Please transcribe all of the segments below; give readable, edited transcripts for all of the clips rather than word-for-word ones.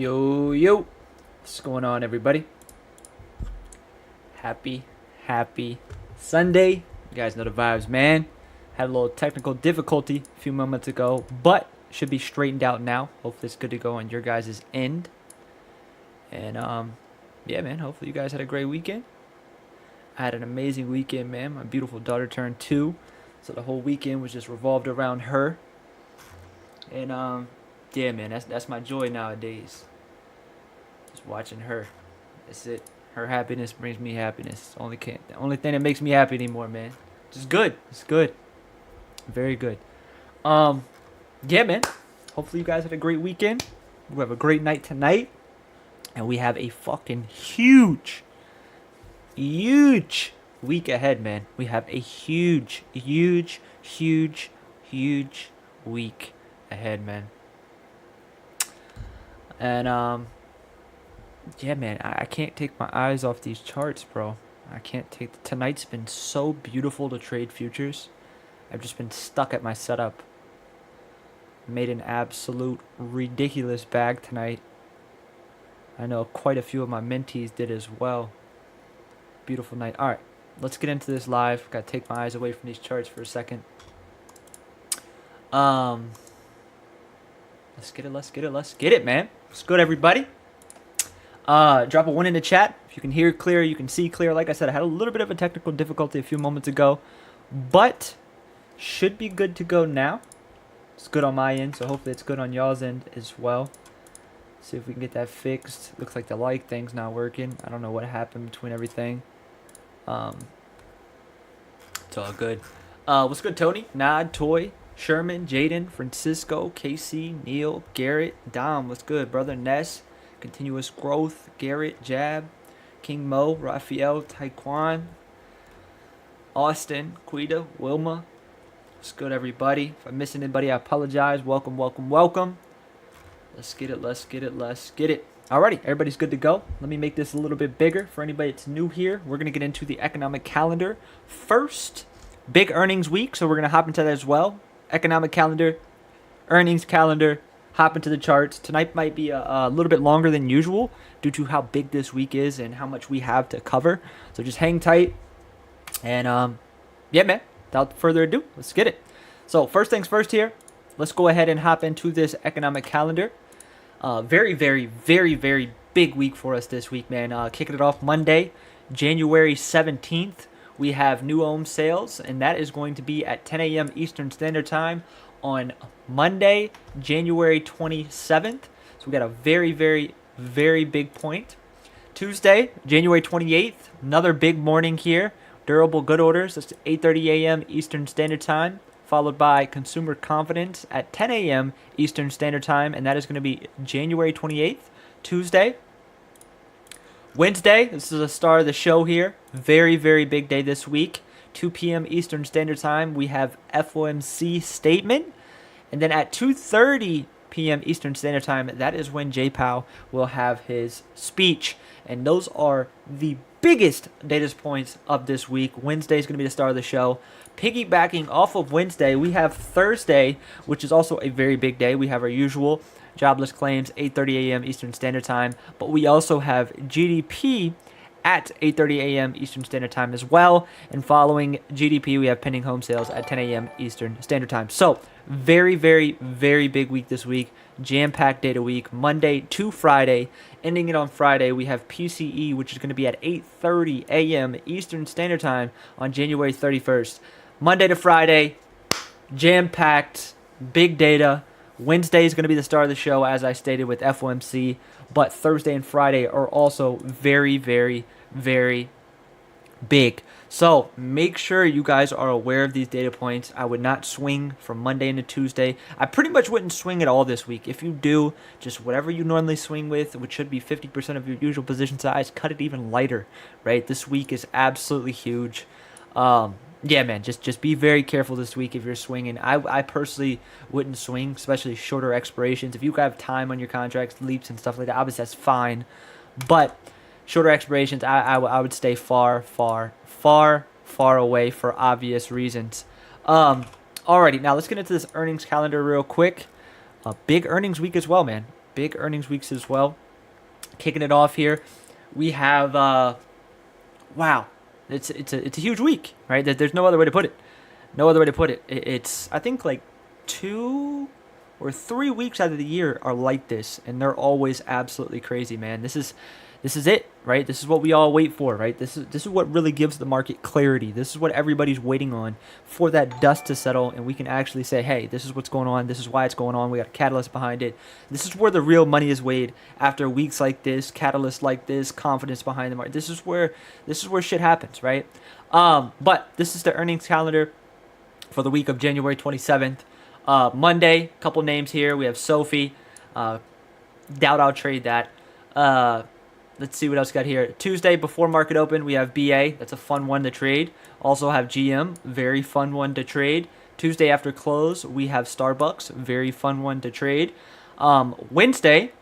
Yo, yo. What's going on, everybody? Happy Sunday. You guys know the vibes, man. Had a little technical difficulty a few moments ago, but should be straightened out now. Hopefully it's good to go on your guys' end. And, yeah, man, hopefully you guys had a great weekend. I had an amazing weekend, man. My beautiful daughter turned 2, so the whole weekend was just revolved around her. And, yeah, man, that's my joy nowadays. Just watching her. That's it. Her happiness brings me happiness. The only thing that makes me happy anymore, man. Just good. It's good. Very good. Yeah, man. Hopefully you guys had a great weekend. We have a great night tonight. And we have a fucking huge week ahead, man. We have a huge week ahead, man. And, yeah, man, I can't take my eyes off these charts, bro. I can't take... Tonight's been so beautiful to trade futures. I've just been stuck at my setup. Made an absolute ridiculous bag tonight. I know quite a few of my mentees did as well. Beautiful night. All right, let's get into this live. Got to take my eyes away from these charts for a second. Let's get it, man. What's good, everybody? Drop a 1 in the chat. If you can hear clear, you can see clear. Like I said, I had a little bit of a technical difficulty a few moments ago, but should be good to go now. It's good on my end, so hopefully it's good on y'all's end as well. See if we can get that fixed. Looks like the like thing's not working. I don't know what happened between everything. It's all good. What's good, Tony? Nod, Toy, Sherman, Jaden, Francisco, KC, Neil, Garrett, Dom. What's good, brother? Ness, Continuous Growth, Garrett, Jab, King Mo, Raphael, Taekwon, Austin, Quita, Wilma. What's good, everybody? If I miss anybody, I apologize. Welcome. Let's get it. Alrighty, everybody's good to go. Let me make this a little bit bigger for anybody that's new here. We're going to get into the economic calendar first. Big earnings week, so we're going to hop into that as well. Economic calendar, earnings calendar, hop into the charts. Tonight might be a little bit longer than usual due to how big this week is and how much we have to cover. So just hang tight. And, yeah, man, without further ado, let's get it. So first things first here. Let's go ahead and hop into this economic calendar. Very big week for us this week, man. Kicking it off Monday, January 17th. We have new home sales, and that is going to be at 10 a.m. Eastern Standard Time on Monday, January 27th. So we got a very big point. Tuesday, January 28th, another big morning here. Durable good orders. That's 8:30 a.m. Eastern Standard Time. Followed by consumer confidence at 10 a.m. Eastern Standard Time, and that is going to be January 28th, Tuesday. Wednesday, this is the star of the show here. Very big day this week. 2 p.m. Eastern Standard Time, we have FOMC statement. And then at 2:30 p.m. Eastern Standard Time, that is when J. Powell will have his speech. And those are the biggest data points of this week. Wednesday is going to be the star of the show. Piggybacking off of Wednesday, we have Thursday, which is also a very big day. We have our usual jobless claims, 8:30 a.m. Eastern Standard Time. But we also have GDP at 8:30 a.m. Eastern Standard Time as well. And following GDP, we have pending home sales at 10 a.m. Eastern Standard Time. So very big week this week. Jam-packed data week, Monday to Friday. Ending it on Friday, we have PCE, which is going to be at 8:30 a.m. Eastern Standard Time on January 31st. Monday to Friday, jam-packed, big data. Wednesday is going to be the star of the show, as I stated, with FOMC. But Thursday and Friday are also very big. So make sure you guys are aware of these data points. I would not swing from Monday into Tuesday. I pretty much wouldn't swing at all this week. If you do, just whatever you normally swing with, which should be 50% of your usual position size, cut it even lighter, right? This week is absolutely huge. Yeah, man, just be very careful this week if you're swinging. I personally wouldn't swing, especially shorter expirations. If you have time on your contracts, leaps and stuff like that, obviously that's fine. But shorter expirations, I would stay far away for obvious reasons. Alrighty, now let's get into this earnings calendar real quick. A big earnings week as well, man. big earnings weeks as well. Kicking it off here, we have wow, it's a huge week, right? There's no other way to put it. No other way to put it. It's, I think, like 2 or 3 weeks out of the year are like this, and they're always absolutely crazy, man. This is it, right? This is what we all wait for, right? This is what really gives the market clarity. This is what everybody's waiting on, for that dust to settle, and we can actually say, hey, this is what's going on. This is why it's going on. We got a catalyst behind it. This is where the real money is weighed after weeks like this, catalysts like this, confidence behind the market. This is where shit happens, right? But this is the earnings calendar for the week of January 27th. Monday, couple names here. We have Sophie. Doubt I'll trade that. Let's see what else we got here. Tuesday, before market open, we have BA. That's a fun one to trade. Also have GM. Very fun one to trade. Tuesday after close, we have Starbucks. Very fun one to trade. Wednesday,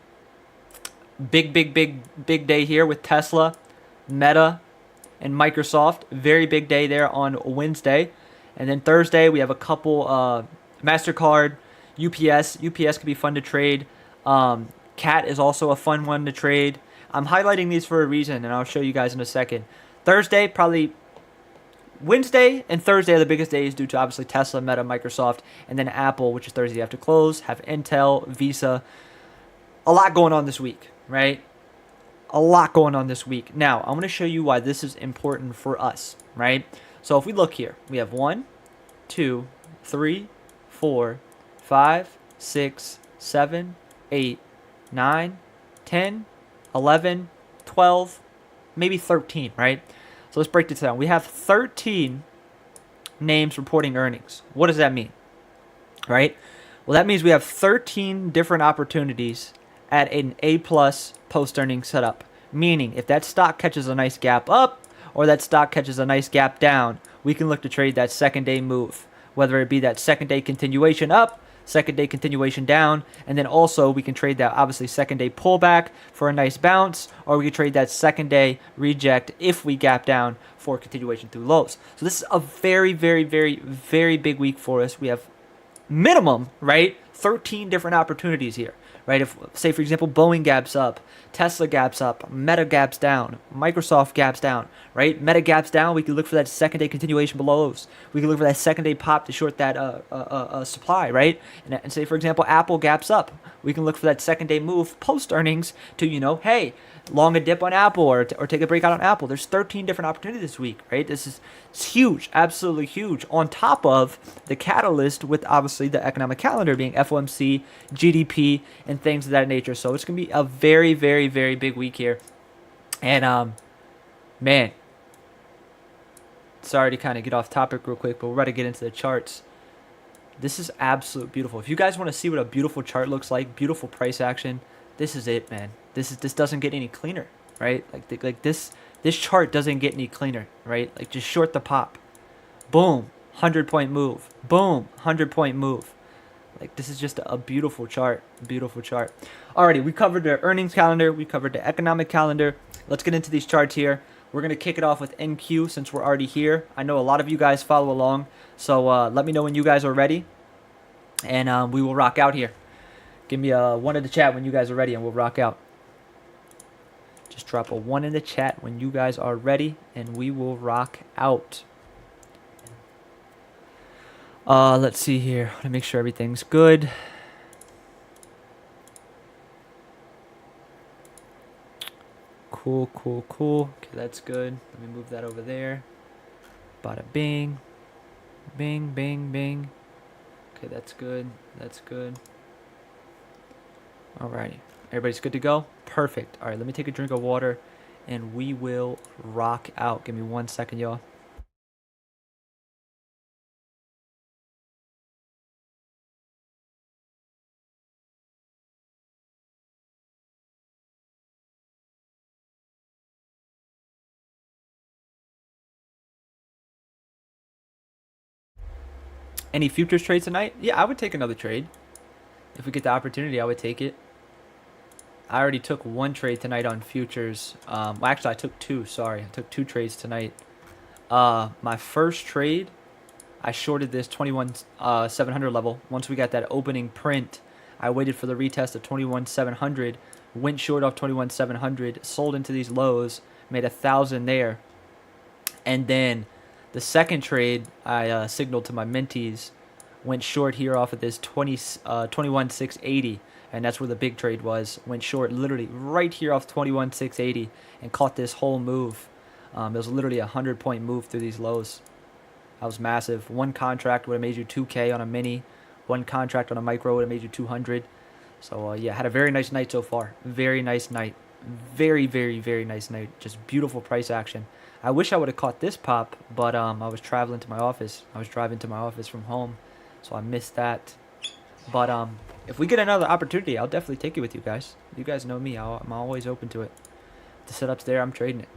big day here with Tesla, Meta, and Microsoft. Very big day there on Wednesday. And then Thursday, we have a couple MasterCard, UPS. UPS could be fun to trade. CAT is also a fun one to trade. I'm highlighting these for a reason, and I'll show you guys in a second. Thursday, probably Wednesday and Thursday are the biggest days due to obviously Tesla, Meta, Microsoft, and then Apple, which is Thursday after close. Have Intel, Visa. A lot going on this week, right? A lot going on this week. Now, I'm going to show you why this is important for us, right? So if we look here, we have 1, 2, 3, 4, 5, 6, 7, 8, 9, 10, 11, 12, maybe 13, right? So let's break this down. We have 13 names reporting earnings. What does that mean, right? Well, that means we have 13 different opportunities at an A-plus post-earnings setup, meaning if that stock catches a nice gap up or that stock catches a nice gap down, we can look to trade that second day move, whether it be that second day continuation up, second day continuation down, and then also we can trade that obviously second day pullback for a nice bounce, or we can trade that second day reject if we gap down for continuation through lows. So this is a very big week for us. We have minimum, right, 13 different opportunities here, right? If, say, for example, Boeing gaps up, Tesla gaps up, Meta gaps down, Microsoft gaps down, right? Meta gaps down, we can look for that second day continuation below those. We can look for that second day pop to short that supply, right? And say, for example, Apple gaps up. We can look for that second day move post earnings to, you know, hey, long a dip on Apple or take a breakout on Apple. There's 13 different opportunities this week, right? This is huge, absolutely huge. On top of the catalyst with obviously the economic calendar being FOMC, GDP, and things of that nature. So it's going to be a very big week here. And, man, sorry to kind of get off topic real quick, but we're about to get into the charts. This is absolute beautiful. If you guys want to see what a beautiful chart looks like, beautiful price action, this is it, man. This doesn't get any cleaner, right? Like this chart doesn't get any cleaner, right? Like just short the pop. Boom, 100-point move. Boom, 100-point move. Like this is just a beautiful chart, beautiful chart. Alrighty, we covered the earnings calendar, we covered the economic calendar. Let's get into these charts here. We're going to kick it off with NQ since we're already here. I know a lot of you guys follow along, so let me know when you guys are ready, and we will rock out here. Give me a 1 in the chat when you guys are ready, and we'll rock out. Just drop a 1 in the chat when you guys are ready, and we will rock out. Let's see here. I want to make sure everything's good. Cool. Okay, that's good. Let me move that over there. Bada bing. Bing. Okay, that's good. Alrighty. Everybody's good to go? Perfect. Alright, let me take a drink of water and we will rock out. Give me 1 second, y'all. Any futures trades tonight? Yeah, I would take another trade. If we get the opportunity, I would take it. I already took 1 trade tonight on futures. Well, actually, I took 2. Sorry, I took 2 trades tonight. My first trade, I shorted this 21,700 level. Once we got that opening print I waited for the retest of 21,700, went short off 21,700, sold into these lows, made 1,000 there. And then the second trade, I signaled to my mentees, went short here off of this 21,680, and that's where the big trade was. Went short literally right here off 21,680 and caught this whole move. It was literally a 100-point move through these lows. That was massive. One contract would have made you 2K on a mini. One contract on a micro would have made you 200. So yeah, had a very nice night so far. Very nice night. Very, very, very nice night. Just beautiful price action. I wish I would have caught this pop, but I was traveling to my office. I was driving to my office from home, so I missed that. But if we get another opportunity, I'll definitely take it with you guys. You guys know me. I'm always open to it. The setup's there. I'm trading it.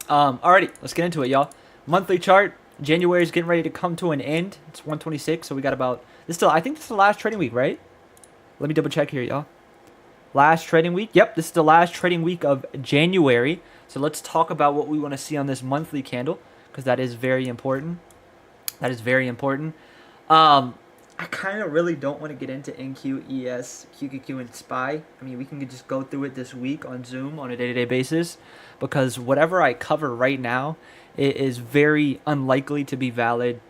Alrighty, let's get into it, y'all. Monthly chart. January's getting ready to come to an end. It's 126, so we got about... I think this is the last trading week, right? Let me double check here, y'all. Last trading week. Yep, this is the last trading week of January. So let's talk about what we want to see on this monthly candle, because that is very important. That is very important. I kind of really don't want to get into NQ, ES, QQQ, and SPY. I mean, we can just go through it this week on Zoom on a day-to-day basis, because whatever I cover right now, it is very unlikely to be valid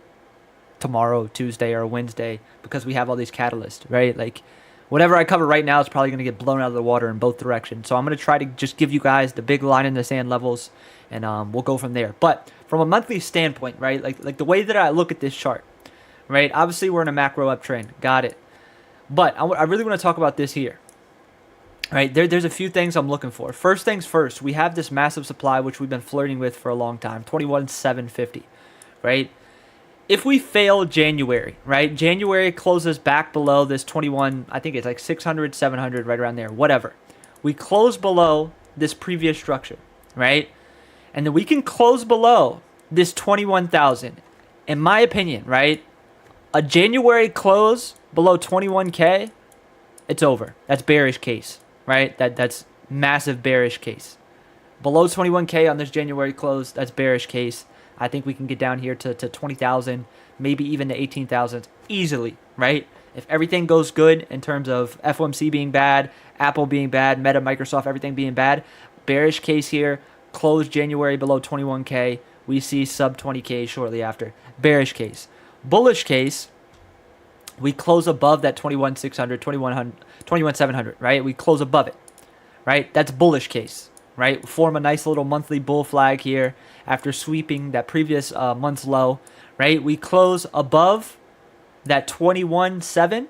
tomorrow, Tuesday, or Wednesday, because we have all these catalysts, right? Like, whatever I cover right now is probably going to get blown out of the water in both directions. So I'm going to try to just give you guys the big line in the sand levels, and we'll go from there. But from a monthly standpoint, right, like the way that I look at this chart, right, obviously we're in a macro uptrend. Got it. But I really want to talk about this here. Right, there's a few things I'm looking for. First things first, we have this massive supply, which we've been flirting with for a long time, 21,750, right? If we fail January, right, January closes back below this 21, I think it's like 600, 700, right around there, whatever. We close below this previous structure, right? And then we can close below this 21,000. In my opinion, right, a January close below 21K, it's over. That's bearish case. Right, that's massive bearish case. Below 21K on this January close, that's bearish case. I think we can get down here to 20,000, maybe even to 18,000 easily, right? If everything goes good in terms of FOMC being bad, Apple being bad, Meta, Microsoft, everything being bad, bearish case here, close January below 21K, we see sub 20K shortly after. Bearish case. Bullish case, we close above that 21,600, 21,700, right? We close above it, right? That's bullish case, right? Form a nice little monthly bull flag here after sweeping that previous month's low, right? We close above that 21,700.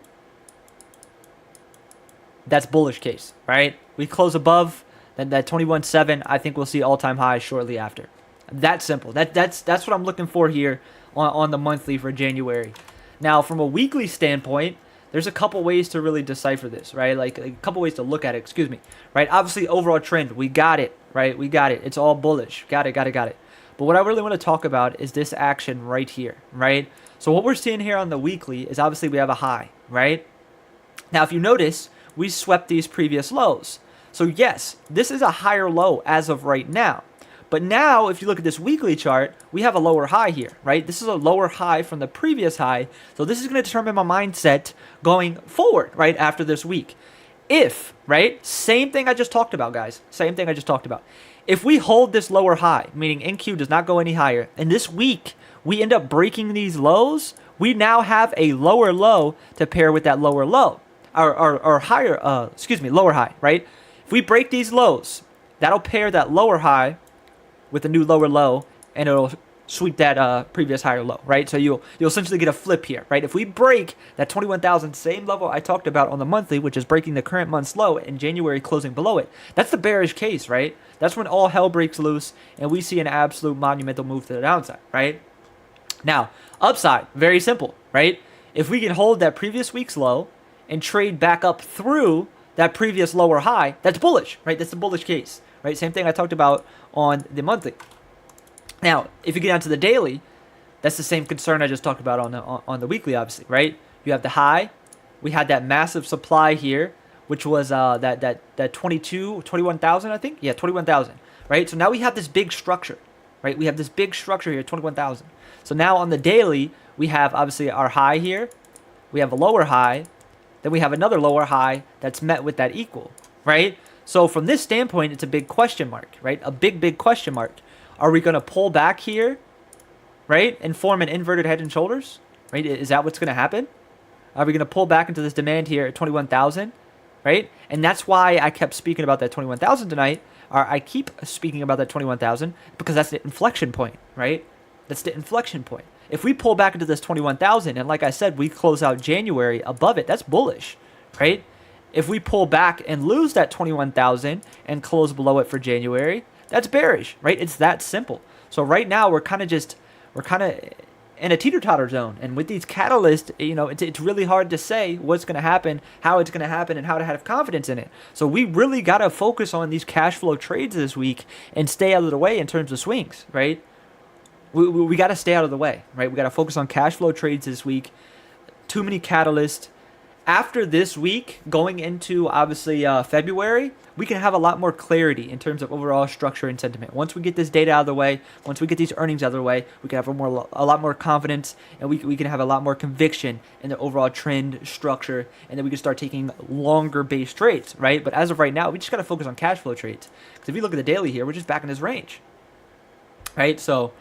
That's bullish case, right? We close above that 21,700. I think we'll see all-time highs shortly after. That's simple. That's what I'm looking for here on the monthly for January. Now, from a weekly standpoint, there's a couple ways to really decipher this, right? Like a couple ways to look at it, excuse me, right? Obviously, overall trend, we got it, right? We got it. It's all bullish. Got it. But what I really want to talk about is this action right here, right? So what we're seeing here on the weekly is obviously we have a high, right? Now, if you notice, we swept these previous lows. So yes, this is a higher low as of right now. But now, if you look at this weekly chart, we have a lower high here, right? This is a lower high from the previous high. So this is going to determine my mindset going forward, right, after this week. If, right, same thing I just talked about, guys. Same thing I just talked about. If we hold this lower high, meaning NQ does not go any higher, and this week we end up breaking these lows, we now have a lower low to pair with that lower low. Or higher, lower high, right? If we break these lows, that'll pair that lower high with a new lower low, and it'll sweep that previous higher low, right? So you'll essentially get a flip here, right? If we break that 21,000, same level I talked about on the monthly, which is breaking the current month's low and January closing below it, that's the bearish case, right? That's when all hell breaks loose and we see an absolute monumental move to the downside, right? Now, upside, very simple, right? If we can hold that previous week's low and trade back up through that previous lower high, that's bullish, right? That's the bullish case, right? Same thing I talked about on the monthly. Now, if you get down to the daily, that's the same concern I just talked about on the weekly, obviously, right? You have the high. We had that massive supply here, which was that 21,000, I think? Yeah, 21,000, right? So now we have this big structure, right? We have this big structure here, 21,000. So now on the daily, we have obviously our high here. We have a lower high. then we have another lower high that's met with that equal, right? So from this standpoint, it's a big question mark, right? A big question mark. Are we going to pull back here, right, and form an inverted head and shoulders, right? Is that what's going to happen? Are we going to pull back into this demand here at 21,000, right? And that's why I kept speaking about that 21,000 tonight, or I keep speaking about that 21,000, because that's the inflection point, right? That's the inflection point. If we pull back into this 21,000, and like I said, we close out January above it, that's bullish, right? If we pull back and lose that 21,000 and close below it for January, that's bearish, right? It's that simple. So right now we're kind of in a teeter-totter zone, and with these catalysts, it's really hard to say what's going to happen, how it's going to happen, and how to have confidence in it. So we really got to focus on these cash flow trades this week and stay out of the way in terms of swings, right? We got to stay out of the way, right? We got to focus on cash flow trades this week. Too many catalysts. After this week, going into obviously February, we can have a lot more clarity in terms of overall structure and sentiment. Once we get this data out of the way, once we get these earnings out of the way, we can have a lot more confidence, and we can have a lot more conviction in the overall trend structure, and then we can start taking longer base trades, right? But as of right now, we just got to focus on cash flow trades. Because if you look at the daily here, we're just back in this range, right? So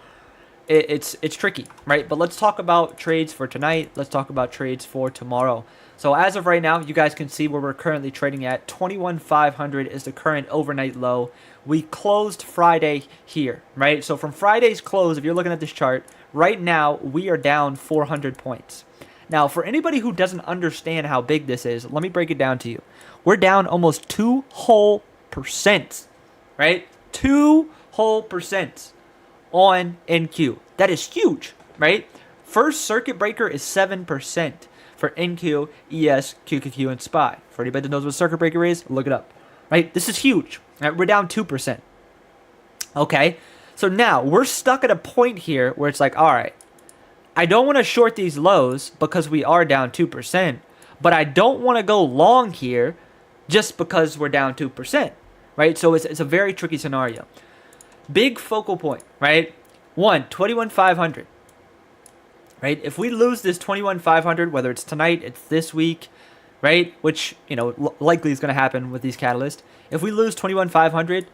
it's tricky, right? But let's talk about trades for tonight. Let's talk about trades for tomorrow. So as of right now, you guys can see where we're currently trading at. 21,500 is the current overnight low. We closed Friday here, right? So from Friday's close, if you're looking at this chart, right now we are down 400 points. Now, for anybody who doesn't understand how big this is, let me break it down to you. We're down almost 2 whole percent, right? 2 whole percent on NQ. That is huge, right? First circuit breaker is 7%. For NQ, ES, QQQ, and SPY. For anybody that knows what circuit breaker is, look it up. Right? This is huge. Right? We're down 2%. Okay? So now, we're stuck at a point here where it's like, all right, I don't want to short these lows because we are down 2%, but I don't want to go long here just because we're down 2%. Right? So it's a very tricky scenario. Big focal point, right? 21,500. Right? If we lose this 21,500, whether it's tonight, it's this week, right? Which, likely is going to happen with these catalysts. If we lose 21,500,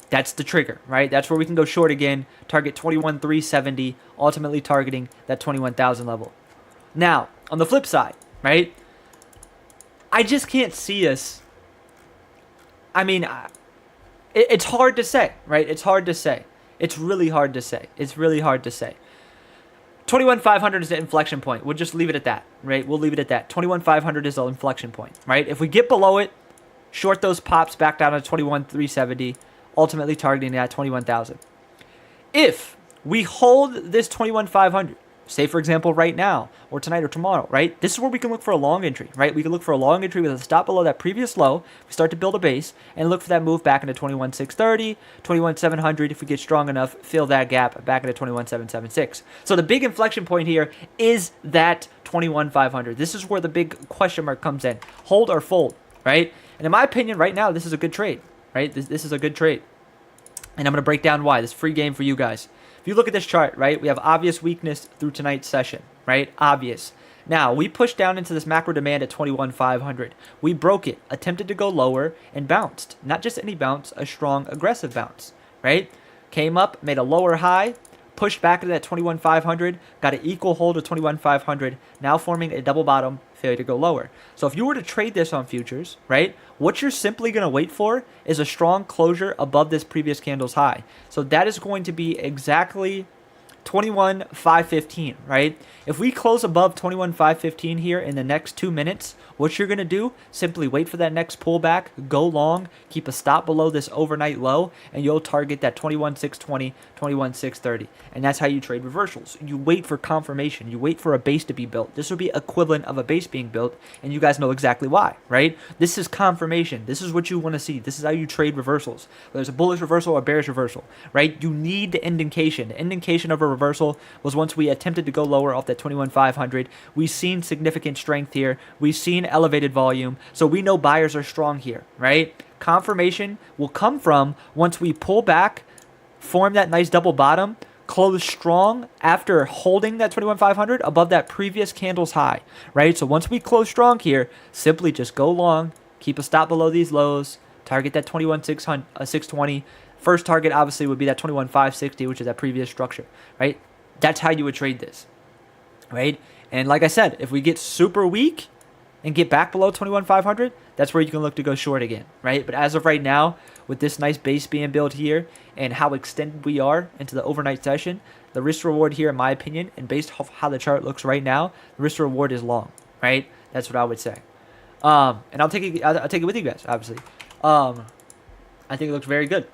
that's the trigger, right? That's where we can go short again, target 21,370, ultimately targeting that 21,000 level. Now, on the flip side, right? I just can't see us. I mean, it's hard to say, right? It's hard to say. It's really hard to say. It's really hard to say. 21,500 is the inflection point. We'll just leave it at that, right? We'll leave it at that. 21,500 is the inflection point, right? If we get below it, short those pops back down to 21,370, ultimately targeting that 21,000. If we hold this 21,500, say for example right now or tonight or tomorrow, right? This is where we can look for a long entry, right? We can look for a long entry with a stop below that previous low. We start to build a base and look for that move back into 21,630, 21,700. If we get strong enough, fill that gap back into 21,776. So the big inflection point here is that 21,500. This is where the big question mark comes in. Hold or fold, right? And in my opinion, right now, this is a good trade, right? This is a good trade. And I'm going to break down why. This free game for you guys. If you look at this chart, right, we have obvious weakness through tonight's session, right? Obvious. Now, we pushed down into this macro demand at 21,500. We broke it, attempted to go lower, and bounced. Not just any bounce, a strong, aggressive bounce, right? Came up, made a lower high, pushed back into that 21,500, got an equal hold of 21,500, now forming a double bottom, failure to go lower. So if you were to trade this on futures, right, what you're simply going to wait for is a strong closure above this previous candle's high. So that is going to be exactly 21,515, right? If we close above 21,515 here in the next 2 minutes, what you're going to do, simply wait for that next pullback, go long, keep a stop below this overnight low, and you'll target that 21,620, 21,630. And that's how you trade reversals. You wait for confirmation. You wait for a base to be built. This would be equivalent of a base being built, and you guys know exactly why, right? This is confirmation. This is what you want to see. This is how you trade reversals. Whether it's a bullish reversal or a bearish reversal, right? You need the indication. The indication of a reversal was once we attempted to go lower off that 21,500. We've seen significant strength here. We've seen elevated volume. So we know buyers are strong here, right? Confirmation will come from once we pull back, form that nice double bottom, close strong after holding that 21,500 above that previous candle's high, right? So once we close strong here, simply just go long, keep a stop below these lows, target that 21,620. First target obviously would be that 21,560, which is that previous structure, right? That's how you would trade this, right? And like I said, if we get super weak and get back below 21,500, that's where you can look to go short again, right? But as of right now, with this nice base being built here and how extended we are into the overnight session, the risk reward here, in my opinion, and based off how the chart looks right now, the risk reward is long, right? That's what I would say. And I'll take it with you guys, obviously. I think it looks very good.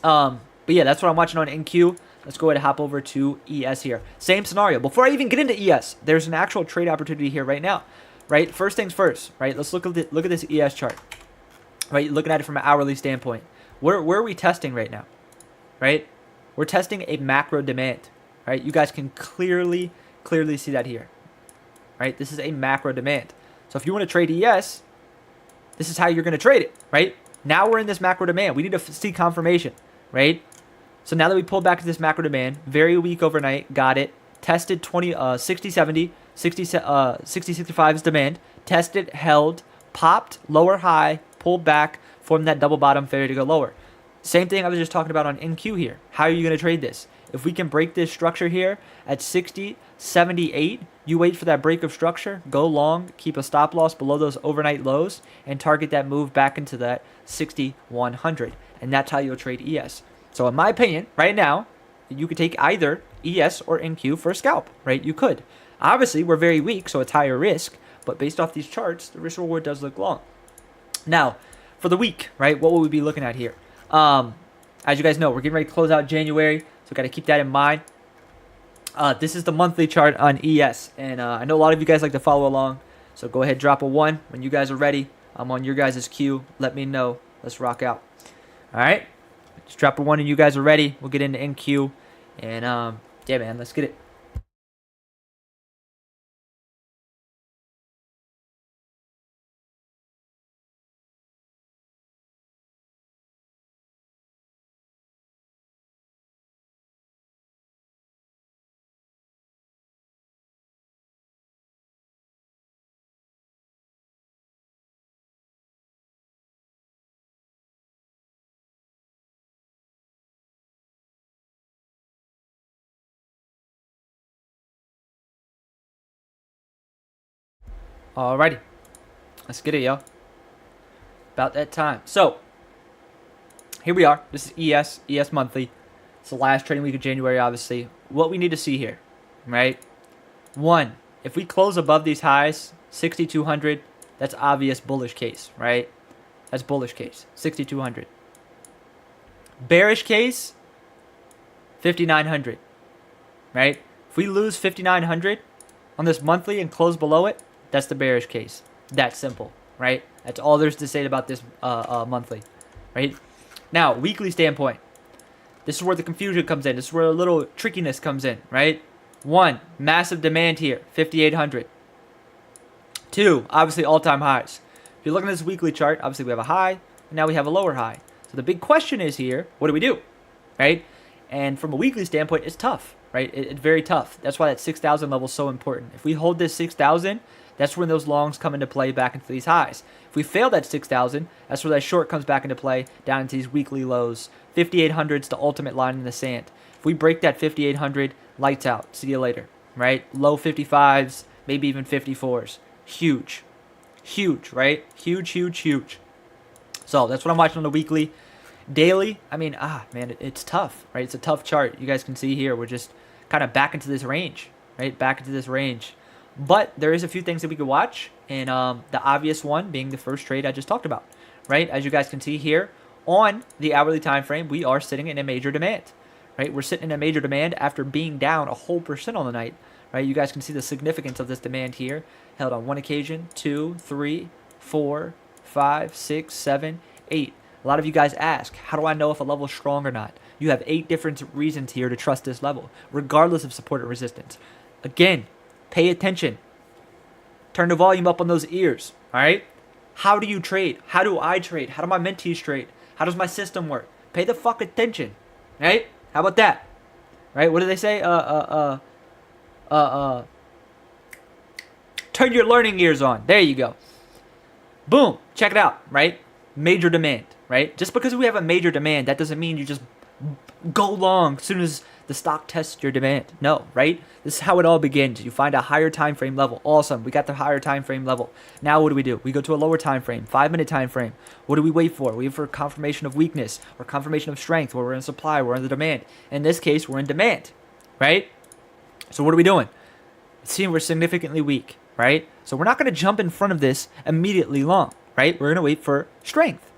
But yeah, that's what I'm watching on NQ. Let's go ahead and hop over to ES here. Same scenario. Before I even get into ES, there's an actual trade opportunity here right now, right? First things first, right? Let's look at this ES chart, right? Looking at it from an hourly standpoint. Where are we testing right now, right? We're testing a macro demand, right? You guys can clearly see that here, right? This is a macro demand. So if you want to trade ES, this is how you're going to trade it, right? Now we're in this macro demand. We need to see confirmation, right? So now that we pulled back to this macro demand, very weak overnight, got it. Tested 60, 70, 60, 65 is demand. Tested, held, popped, lower high, pulled back, formed that double bottom, failure to go lower. Same thing I was just talking about on NQ here. How are you going to trade this? If we can break this structure here at 60, 78, you wait for that break of structure, go long, keep a stop loss below those overnight lows, and target that move back into that 60, 100. And that's how you'll trade ES. So in my opinion, right now, you could take either ES or NQ for a scalp, right? You could. Obviously, we're very weak, so it's higher risk, but based off these charts, the risk reward does look long. Now, for the week, right, what will we be looking at here? As you guys know, we're getting ready to close out January, so got to keep that in mind. This is the monthly chart on ES, and I know a lot of you guys like to follow along, so go ahead, drop a 1 when you guys are ready. I'm on your guys' queue. Let me know. Let's rock out. All right? Just drop a 1 and you guys are ready. We'll get into NQ, and yeah, man, let's get it. Alrighty, let's get it, yo. About that time. So, here we are. This is ES monthly. It's the last trading week of January, obviously. What we need to see here, right? 1, if we close above these highs, 6,200, that's obvious bullish case, right? That's bullish case, 6,200. Bearish case, 5,900, right? If we lose 5,900 on this monthly and close below it, that's the bearish case. That's simple, right? That's all there's to say about this monthly, right? Now, weekly standpoint. This is where the confusion comes in. This is where a little trickiness comes in, right? 1, massive demand here, 5,800. 2, obviously all-time highs. If you look at this weekly chart, obviously we have a high, and now we have a lower high. So the big question is here, what do we do, right? And from a weekly standpoint, it's tough, right? It's very tough. That's why that 6,000 level is so important. If we hold this 6,000, that's when those longs come into play back into these highs. If we fail that 6,000, that's where that short comes back into play down into these weekly lows. 5,800 is the ultimate line in the sand. If we break that 5,800, lights out. See you later, right? Low 55s, maybe even 54s. Huge. Huge, right? Huge. So that's what I'm watching on the weekly. Daily, I mean, man, it's tough, right? It's a tough chart. You guys can see here, we're just kind of back into this range, right? Back into this range. But there is a few things that we could watch, and the obvious one being the first trade I just talked about, right? As you guys can see here, on the hourly time frame, we are sitting in a major demand, right? We're sitting in a major demand after being down a whole % on the night, right? You guys can see the significance of this demand here, held on 1 occasion, 2, 3, 4, 5, 6, 7, 8. A lot of you guys ask, how do I know if a level is strong or not? You have 8 different reasons here to trust this level, regardless of support or resistance. Again, pay attention. Turn the volume up on those ears, all right? How do you trade? How do I trade? How do my mentees trade? How does my system work? Pay the fuck attention, right? How about that? right? What do they say? Turn your learning gears on. There you go. Boom. Check it out, right? Major demand, right? Just because we have a major demand, that doesn't mean you just go long as soon as the stock tests your demand. No, right? This is how it all begins. You find a higher time frame level. Awesome. We got the higher time frame level. Now what do? We go to a lower time frame, 5-minute time frame. What do we wait for? We wait for confirmation of weakness or confirmation of strength where we're in supply, we're in the demand. In this case, we're in demand, right? So what are we doing? Seeing we're significantly weak, right? So we're not going to jump in front of this immediately long, right? We're going to wait for strength.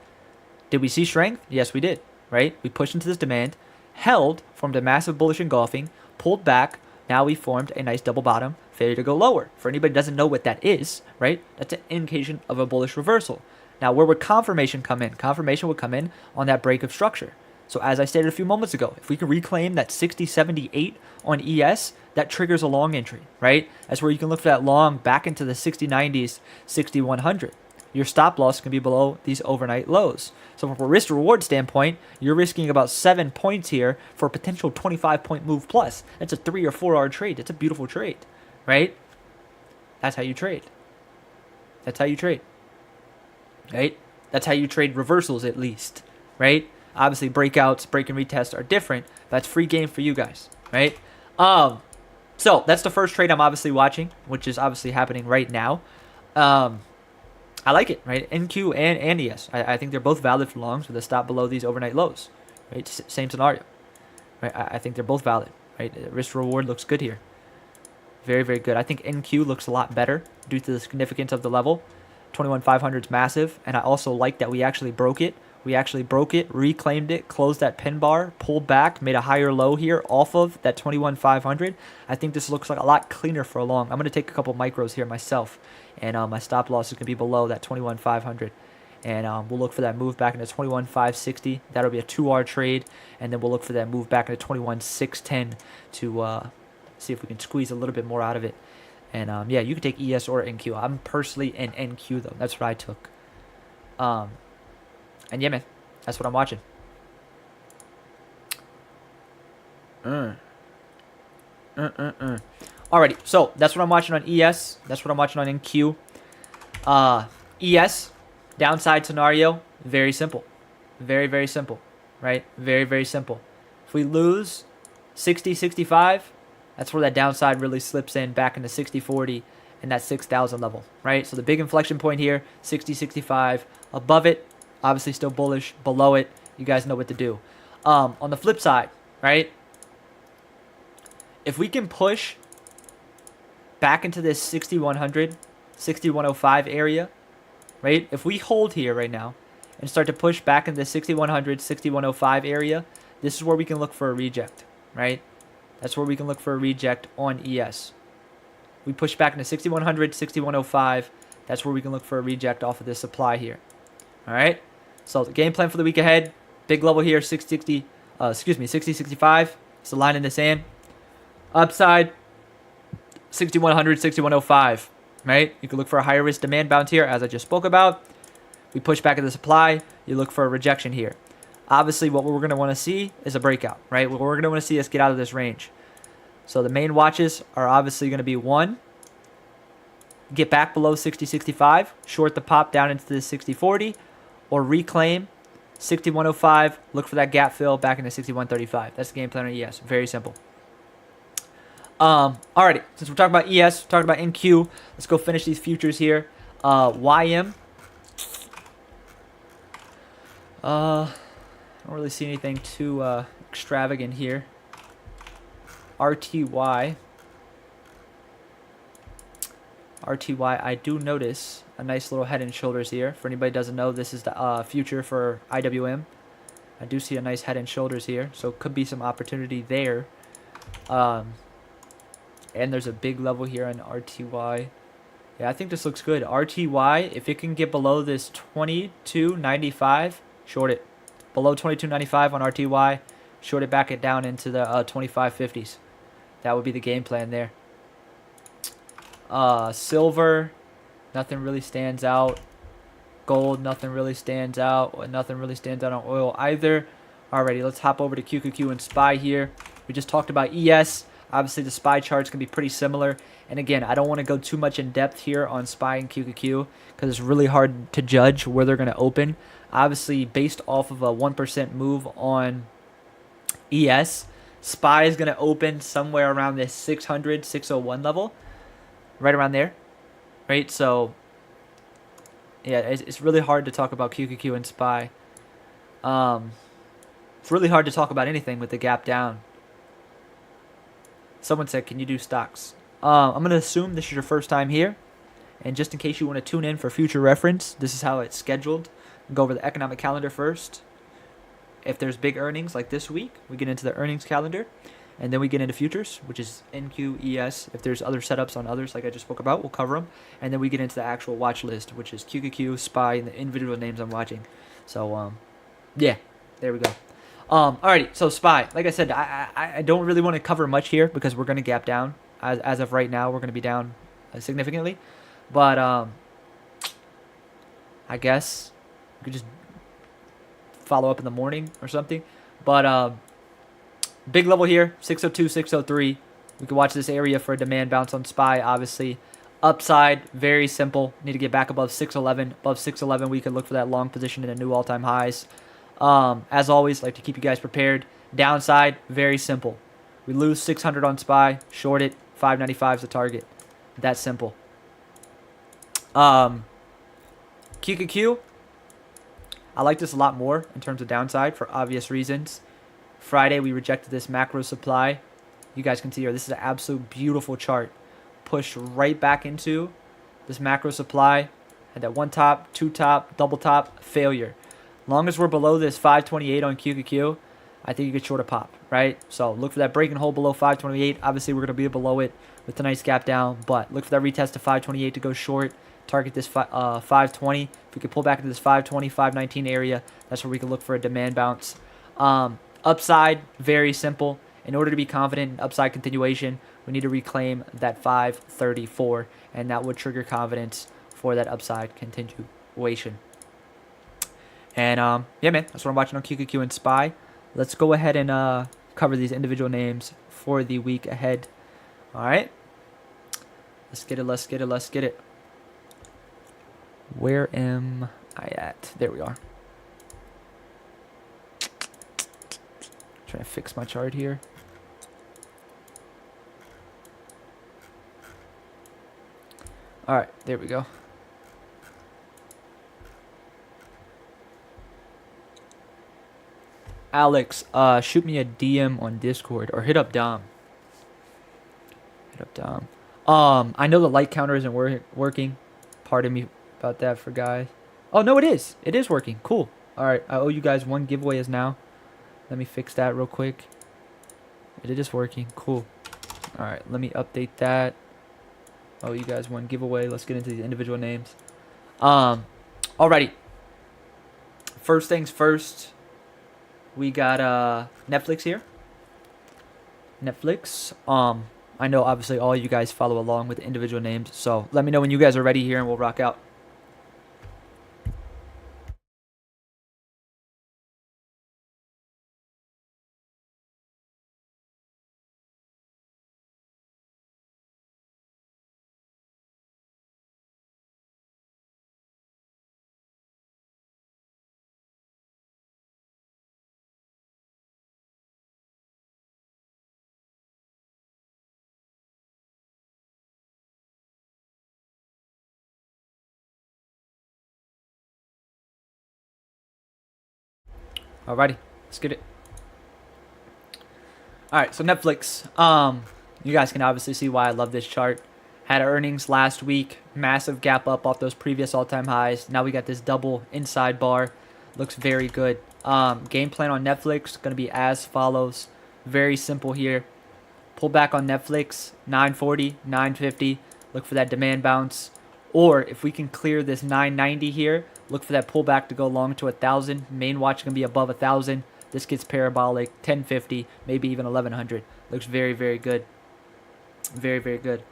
Did we see strength? Yes, we did, right? We pushed into this demand, held, formed a massive bullish engulfing, pulled back. Now we formed a nice double bottom, failure to go lower. For anybody who doesn't know what that is, right? That's an indication of a bullish reversal. Now, where would confirmation come in? Confirmation would come in on that break of structure. So as I stated a few moments ago, if we can reclaim that 6078 on ES, that triggers a long entry, right? That's where you can look for that long back into the 6090s, 6100. Your stop loss can be below these overnight lows. So from a risk to reward standpoint, you're risking about 7 points here for a potential 25-point move plus. That's a 3 or 4 hour trade. That's a beautiful trade, right? That's how you trade. That's how you trade, right? That's how you trade reversals at least, right? Obviously, breakouts, break and retest are different. That's free game for you guys, right? So that's the first trade I'm obviously watching, which is obviously happening right now. I like it, right? NQ and ES. I think they're both valid for longs with a stop below these overnight lows, right? Same scenario, right? I think they're both valid, right? Risk reward looks good here. Very, very good. I think NQ looks a lot better due to the significance of the level. 21,500 is massive, and I also like that we actually broke it. We actually broke it, reclaimed it, closed that pin bar, pulled back, made a higher low here off of that 21,500. I think this looks like a lot cleaner for a long. I'm going to take a couple micros here myself, and my stop loss is going to be below that 21,500. And we'll look for that move back into 21,560. That'll be a 2R trade, and then we'll look for that move back into 21,610 to see if we can squeeze a little bit more out of it. And yeah, you can take ES or NQ. I'm personally an NQ though. That's what I took. And yeah, man, that's what I'm watching. Alrighty, so that's what I'm watching on ES. That's what I'm watching on NQ. ES, downside scenario, very simple. Very, very simple, right? Very, very simple. If we lose 60, 65, that's where that downside really slips in back into 60, 40 and that 6,000 level, right? So the big inflection point here, 60, 65. Above it, obviously still bullish. Below it, you guys know what to do. On the flip side, right? If we can push back into this 6100, 6105 area, right? If we hold here right now and start to push back into the 6100, 6105 area, this is where we can look for a reject, right? That's where we can look for a reject on ES. We push back into 6100, 6105. That's where we can look for a reject off of this supply here. All right. So the game plan for the week ahead, big level here, 60, 65. It's the line in the sand. Upside, 6100, 6105. Right. You can look for a higher risk demand bounce here, as I just spoke about. We push back at the supply. You look for a rejection here. Obviously, what we're going to want to see is a breakout, right? What we're going to want to see is get out of this range. So the main watches are obviously going to be 1, get back below 60, 65, short the pop down into the 60, 40, or reclaim 6105, look for that gap fill back into 6135. That's the game plan on ES. Very simple. Alrighty, since we're talking about ES, talking about NQ, let's go finish these futures here. YM. I don't really see anything too extravagant here. RTY, I do notice a nice little head and shoulders here. For anybody who doesn't know, this is the future for IWM. I do see a nice head and shoulders here, so could be some opportunity there. And there's a big level here on RTY. Yeah, I think this looks good. RTY, if it can get below this 22.95, short it. Below 22.95 on RTY, short it back it down into the 25.50s. That would be the game plan there. Silver, nothing really stands out. Gold, nothing really stands out. Nothing really stands out on oil either. Alrighty, let's hop over to QQQ and SPY here. We just talked about ES. Obviously, the SPY charts can be pretty similar. And again, I don't want to go too much in depth here on SPY and QQQ because it's really hard to judge where they're going to open. Obviously, based off of a 1% move on ES, SPY is going to open somewhere around this 600, 601 level. Right around there. Right? So, yeah, it's really hard to talk about QQQ and SPY. It's really hard to talk about anything with the gap down. Someone said, can you do stocks? I'm going to assume this is your first time here. And just in case you want to tune in for future reference, this is how it's scheduled. We'll go over the economic calendar first. If there's big earnings like this week, we get into the earnings calendar. And then we get into futures, which is NQES. If there's other setups on others, like I just spoke about, we'll cover them. And then we get into the actual watch list, which is QQQ, SPY, and the individual names I'm watching. So, yeah, there we go. Alrighty, so SPY. Like I said, I don't really want to cover much here because we're going to gap down. As of right now, we're going to be down significantly. But I guess we could just follow up in the morning or something. But big level here, 602, 603. We can watch this area for a demand bounce on SPY, obviously. Upside, very simple. Need to get back above 611. Above 611, we can look for that long position in a new all-time highs. As always, like to keep you guys prepared. Downside, very simple. We lose 600 on SPY, short it, 595 is the target. That simple. QQQ, I like this a lot more in terms of downside for obvious reasons. Friday, we rejected this macro supply. You guys can see here, this is an absolute beautiful chart. Push right back into this macro supply. Had that one top, two top, double top, failure. Long as we're below this 528 on QQQ, I think you could short a pop, right? So look for that break and hold below 528. Obviously, we're going to be below it with a nice gap down, but look for that retest to 528 to go short. Target this 520. If we could pull back into this 520, 519 area, that's where we can look for a demand bounce. Upside, very simple. In order to be confident in upside continuation, we need to reclaim that 534, and that would trigger confidence for that upside continuation. And, yeah, man, that's what I'm watching on QQQ and SPY. Let's go ahead and cover these individual names for the week ahead. All right. Let's get it, let's get it, let's get it. Where am I at? There we are. Trying to fix my chart here. All right, there we go. Alex, shoot me a DM on Discord or hit up Dom. Hit up Dom. I know the light counter isn't working. Pardon me about that for guys. Oh, no, it is. It is working. Cool. All right, I owe you guys one giveaway is now. Let me fix that real quick. It is working. Cool. All right, let me update that. Oh, you guys one giveaway. Let's get into these individual names. Alrighty. First things first. We got Netflix here. Netflix. I know obviously all you guys follow along with the individual names, so let me know when you guys are ready here and we'll rock out. Alrighty, let's get it. Alright, so Netflix. You guys can obviously see why I love this chart. Had earnings last week, massive gap up off those previous all-time highs. Now we got this double inside bar. Looks very good. Game plan on Netflix going to be as follows. Very simple here. Pull back on Netflix, 940, 950. Look for that demand bounce. Or if we can clear this 990 here, look for that pullback to go long to 1,000. Main watch going to be above 1,000. This gets parabolic, 1050, maybe even 1,100. Looks very, very good. Very, very good.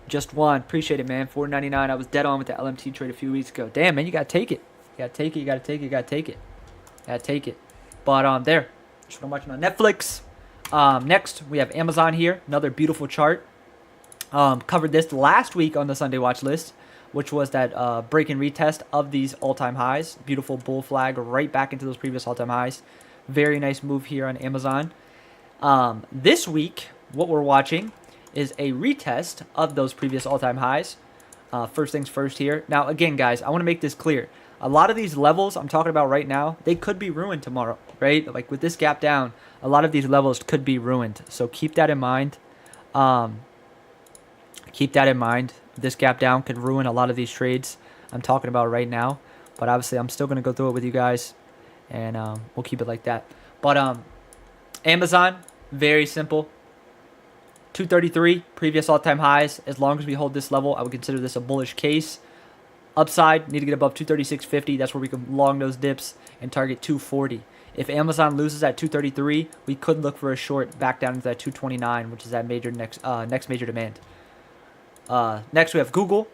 Just one. Appreciate it, man. $4.99. I was dead on with the LMT trade a few weeks ago. Damn, man, you got to take it. You got to take it. You got to take it. You got to take it. Got to take it. But there. That's what I'm watching on Netflix. Next, we have Amazon here. Another beautiful chart. Covered this last week on the Sunday watch list, which was that break and retest of these all-time highs. Beautiful bull flag right back into those previous all-time highs. Very nice move here on Amazon. This week, what we're watching is a retest of those previous all-time highs. First things first here. Now, again, guys, I want to make this clear. A lot of these levels I'm talking about right now, they could be ruined tomorrow, right? Like with this gap down, a lot of these levels could be ruined. So keep that in mind. Keep that in mind. This gap down could ruin a lot of these trades I'm talking about right now. But obviously, I'm still going to go through it with you guys. And we'll keep it like that. But Amazon, very simple. 233, previous all-time highs. As long as we hold this level, I would consider this a bullish case. Upside, need to get above 236.50. That's where we can long those dips and target 240. If Amazon loses at 233, we could look for a short back down into that 229, which is that major next major demand. Next, we have Google.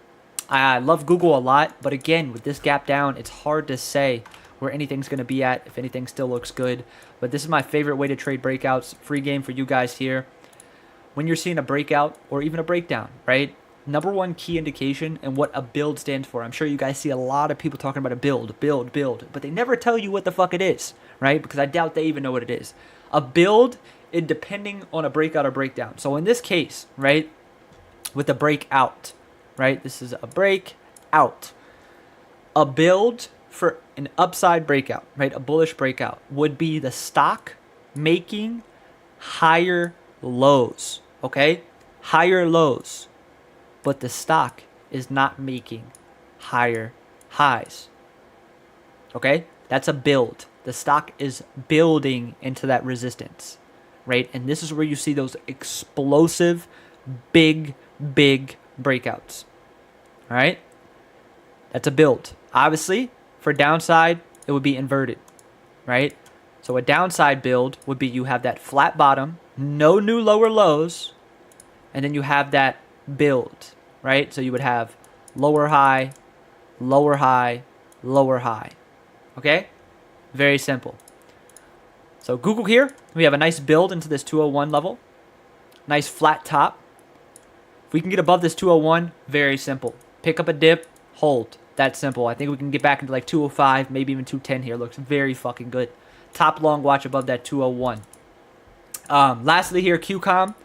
I love Google a lot, but again, with this gap down, it's hard to say where anything's going to be at, if anything still looks good. But this is my favorite way to trade breakouts. Free game for you guys here. When you're seeing a breakout or even a breakdown, right? Number one key indication and what a build stands for. I'm sure you guys see a lot of people talking about a build, but they never tell you what the fuck it is, right? Because I doubt they even know what it is. A build, it depending on a breakout or breakdown. So in this case, right, with the breakout, right? This is a breakout. A build for an upside breakout, right? A bullish breakout would be the stock making higher lows, okay? Higher lows. But the stock is not making higher highs. Okay? That's a build. The stock is building into that resistance, right? And this is where you see those explosive, big breakouts. All right? That's a build. Obviously, for downside, it would be inverted, right? So a downside build would be you have that flat bottom, no new lower lows, and then you have that build, right? So you would have lower high, lower high, lower high. Okay? Very simple. So Google here, we have a nice build into this 201 level. Nice flat top. If we can get above this 201, very simple. Pick up a dip, hold. That's simple. I think we can get back into like 205, maybe even 210 here. Looks very fucking good. Top long watch above that 201. Lastly here, QCOM.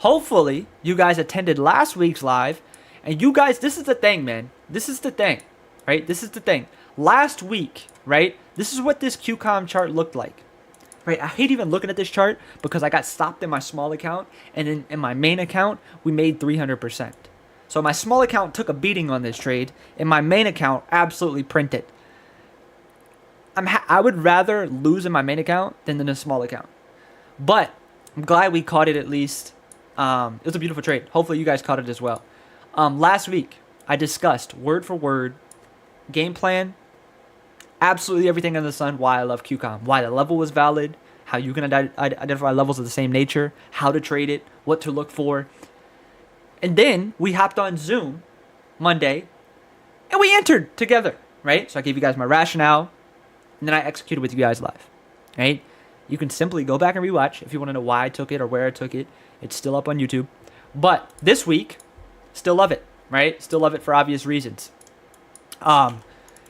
Hopefully, you guys attended last week's live. And you guys, this is the thing, man. This is the thing, right? This is the thing. Last week, right? This is what this QCOM chart looked like. Right? I hate even looking at this chart because I got stopped in my small account. And then in my main account, we made 300%. So my small account took a beating on this trade. And my main account absolutely printed. I would rather lose in my main account than in a small account. But I'm glad we caught it at least. It was a beautiful trade. Hopefully you guys caught it as well. Last week, I discussed word for word, game plan, absolutely everything under the sun, why I love QCOM, why the level was valid, how you can identify levels of the same nature, how to trade it, what to look for. And then we hopped on Zoom Monday, and we entered together, right? So I gave you guys my rationale, and then I executed with you guys live, right? You can simply go back and rewatch if you want to know why I took it or where I took it. It's still up on YouTube. But this week, still love it, right? Still love it for obvious reasons.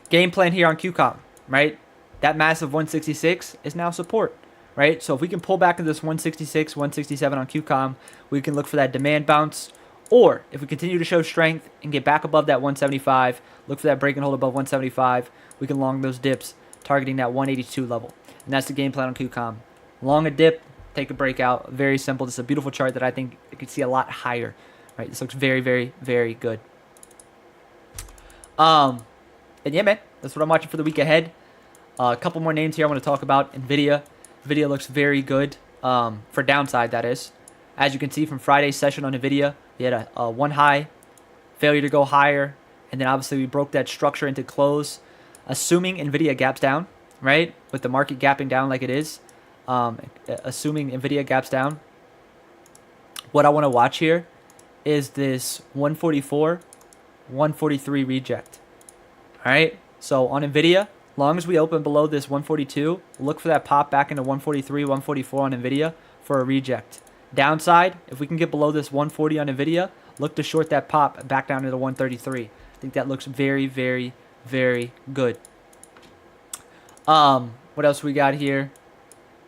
Game plan here on QCOM, right? That massive 166 is now support, right? So if we can pull back into this 166, 167 on QCOM, we can look for that demand bounce. Or if we continue to show strength and get back above that 175, look for that break and hold above 175, we can long those dips, targeting that 182 level. And that's the game plan on QCOM. Long a dip, take a breakout. Very simple. This is a beautiful chart that I think you could see a lot higher. Right? This looks very, very, very good. And yeah, man, that's what I'm watching for the week ahead. A couple more names here I want to talk about. NVIDIA. NVIDIA looks very good for downside, that is. As you can see from Friday's session on NVIDIA, we had a one high, failure to go higher, and then obviously we broke that structure into close. Assuming NVIDIA gaps down, right, with the market gapping down like it is, assuming NVIDIA gaps down, what I want to watch here is this 144, 143 reject. All right, so on NVIDIA, Long as we open below this 142, look for that pop back into 143, 144 on NVIDIA for a reject. Downside, if we can get below this 140 on NVIDIA, look to short that pop back down to the 133. I think that looks very, very, very good. What else we got here?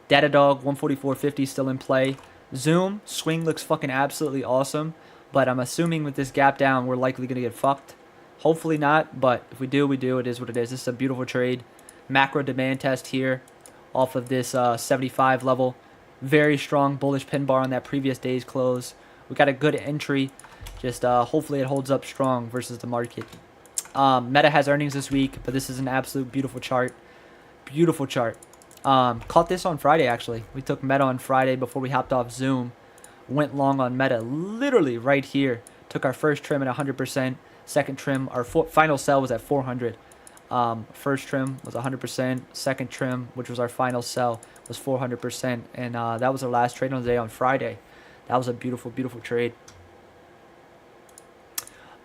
Datadog 144.50 still in play. Zoom swing looks fucking absolutely awesome, but I'm assuming with this gap down, we're likely gonna get fucked. Hopefully not, but if we do, we do. It is what it is. This is a beautiful trade. Macro demand test here off of this 75 level. Very strong bullish pin bar on that previous day's close. We got a good entry. Just hopefully it holds up strong versus the market. Meta has earnings this week, but this is an absolute beautiful chart. Beautiful chart. Caught this on Friday, actually. We took Meta on Friday before we hopped off Zoom. Went long on Meta literally right here. Took our first trim at 100%. Second trim, our final sell was at 400. First trim was 100%. Second trim, which was our final sell, was 400%. And that was our last trade on the day on Friday. That was a beautiful, beautiful trade.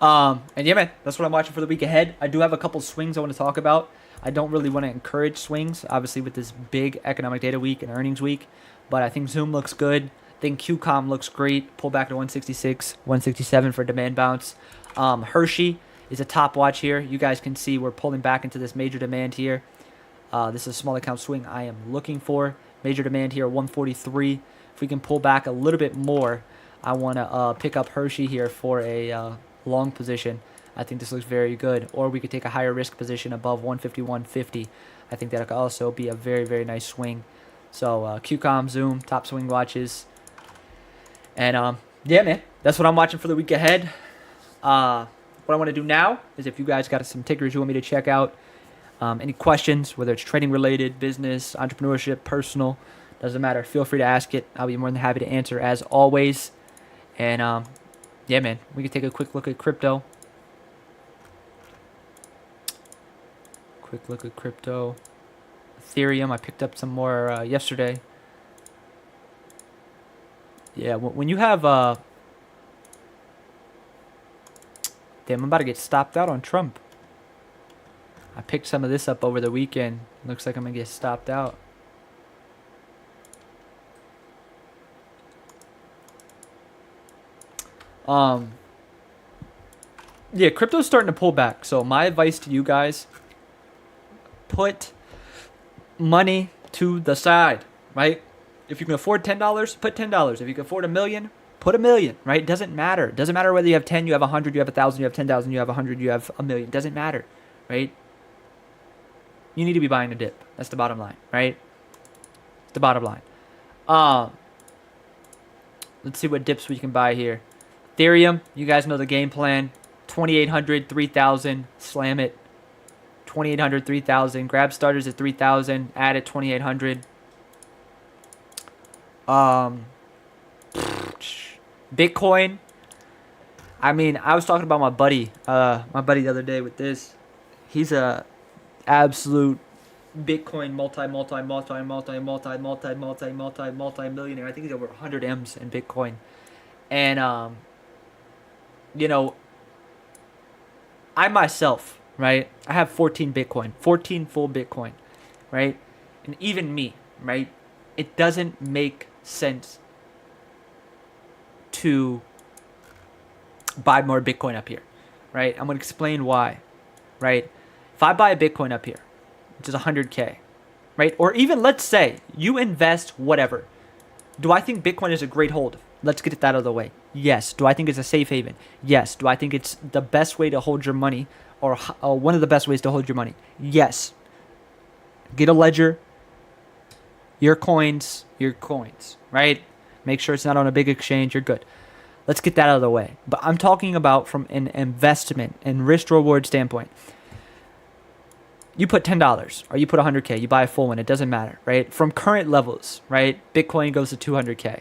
And yeah, man, that's what I'm watching for the week ahead. I do have a couple swings I want to talk about. I don't really want to encourage swings, obviously, with this big economic data week and earnings week. But I think Zoom looks good. I think QCOM looks great. Pull back to 166, 167 for demand bounce. Hershey is a top watch here. You guys can see we're pulling back into this major demand here. This is a small account swing I am looking for. Major demand here, 143. If we can pull back a little bit more, I want to pick up Hershey here for a long position. I think this looks very good. Or we could take a higher risk position above 151.50. I think that could also be a very, very nice swing. So QCOM, Zoom, top swing watches. And yeah, man, that's what I'm watching for the week ahead. What I want to do now is if you guys got some tickers you want me to check out, any questions, whether it's trading related, business, entrepreneurship, personal, doesn't matter. Feel free to ask it. I'll be more than happy to answer as always. And yeah, man, we can take a quick look at crypto. Quick look at crypto. Ethereum, I picked up some more yesterday. Yeah, when you have damn, I'm about to get stopped out on Trump. I picked some of this up over the weekend. Looks like I'm going to get stopped out. Yeah, crypto's starting to pull back. So my advice to you guys, put money to the side, right? If you can afford $10, put $10. If you can afford $1 million, put $1 million, right? It doesn't matter. It doesn't matter whether you have 10, you have 100, you have 1,000, you have 10,000, you have 100, you have $1 million. It doesn't matter, right? You need to be buying a dip. That's the bottom line, right? It's the bottom line. Let's see what dips we can buy here. Ethereum, you guys know the game plan. 2,800, 3,000, slam it. 2,800, 3,000. Grab starters at 3,000. Add at 2,800. Bitcoin. I mean, I was talking about my buddy the other day with this. He's a absolute Bitcoin multi-millionaire. I think he's over 100 M's in Bitcoin. And you know, I myself, right? I have 14 Bitcoin, 14 full Bitcoin, right? And even me, right? It doesn't make sense to buy more Bitcoin up here, right? I'm going to explain why, right? If I buy a Bitcoin up here, which is 100K, right? Or even let's say you invest whatever. Do I think Bitcoin is a great hold? Let's get it out of the way. Yes. Do I think it's a safe haven? Yes. Do I think it's the best way to hold your money or one of the best ways to hold your money? Yes. Get a ledger. Your coins, right? Make sure it's not on a big exchange. You're good. Let's get that out of the way. But I'm talking about from an investment and risk-reward standpoint. You put $10 or you put 100K. You buy a full one. It doesn't matter, right? From current levels, right? Bitcoin goes to 200K.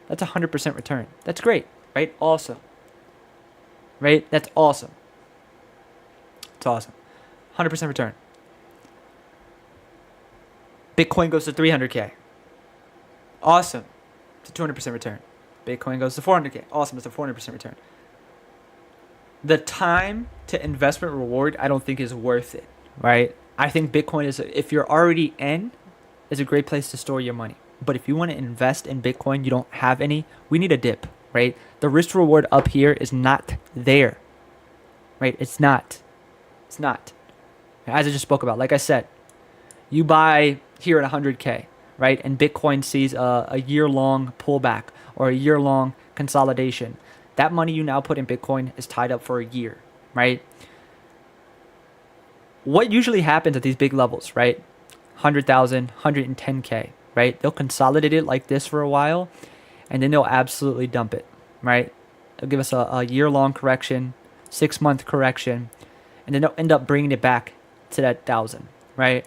That's 100% return. That's great, right? Awesome. Right? That's awesome. It's awesome. 100% return. Bitcoin goes to 300K. Awesome. It's a 200% return. Bitcoin goes to 400K. Awesome. It's a 400% return. The time to investment reward, I don't think is worth it, right? I think Bitcoin is, if you're already in, is a great place to store your money. But if you want to invest in Bitcoin, you don't have any, we need a dip, right? The risk reward up here is not there, right? It's not. It's not. As I just spoke about, like I said, you buy here at 100K, right? And Bitcoin sees a year-long pullback or a year-long consolidation. That money you now put in Bitcoin is tied up for a year, right? What usually happens at these big levels, right? 100,000, 110K, right? They'll consolidate it like this for a while, and then they'll absolutely dump it, right? They'll give us a year-long correction, 6-month correction, and then they'll end up bringing it back to that 1,000, right?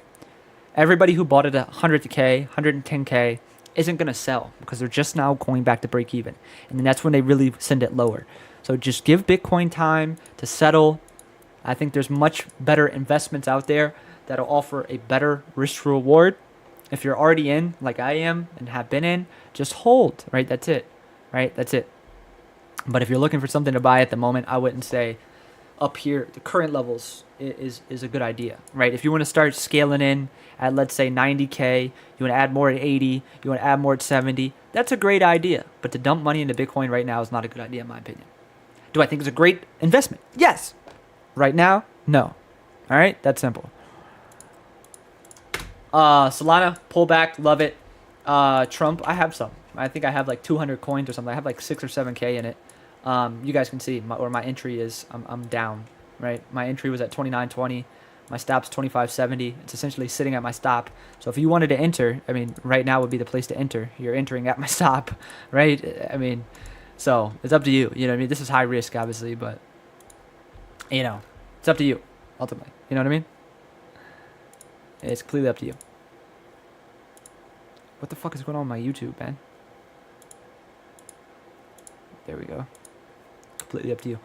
Everybody who bought it at 100K, 110K isn't going to sell because they're just now going back to break even. And then that's when they really send it lower. So just give Bitcoin time to settle. I think there's much better investments out there that'll offer a better risk reward. If you're already in, like I am and have been in, just hold, right? That's it, right? That's it. But if you're looking for something to buy at the moment, I wouldn't say up here, the current levels is a good idea, right? If you want to start scaling in at, let's say, 90K, you want to add more at 80, you want to add more at 70, that's a great idea. But to dump money into Bitcoin right now is not a good idea, in my opinion. Do I think it's a great investment? Yes. Right now, no. All right, that's simple. Solana, pullback, love it. Trump, I have some. I think I have like 200 coins or something. I have like 6 or 7K in it. You guys can see where my entry is. I'm down, right? My entry was at 29.20. My stop's 25.70. It's essentially sitting at my stop. So if you wanted to enter, I mean, right now would be the place to enter. You're entering at my stop, right? I mean, so it's up to you. You know what I mean? This is high risk, obviously, but, you know, it's up to you, ultimately. You know what I mean? It's completely up to you. What the fuck is going on with my YouTube, man? There we go. Completely up to you.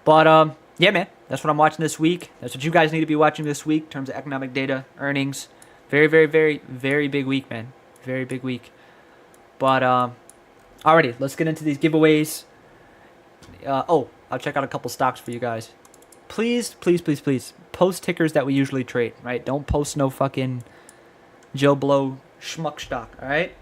But, yeah, man, that's what I'm watching this week. That's what you guys need to be watching this week in terms of economic data, earnings. Very, very, very, very big week, man. Very big week. But, alrighty, let's get into these giveaways. I'll check out a couple stocks for you guys. Please, please, please, please, post tickers that we usually trade, right? Don't post no fucking Joe Blow schmuck stock, alright?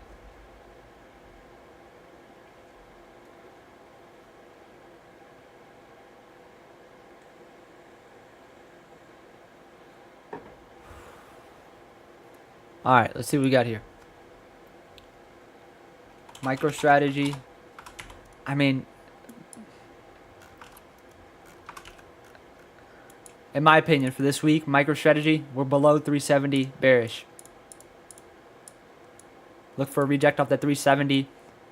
Alright, let's see what we got here. MicroStrategy. I mean, in my opinion, for this week, MicroStrategy, we're below 370, bearish. Look for a reject off that 370.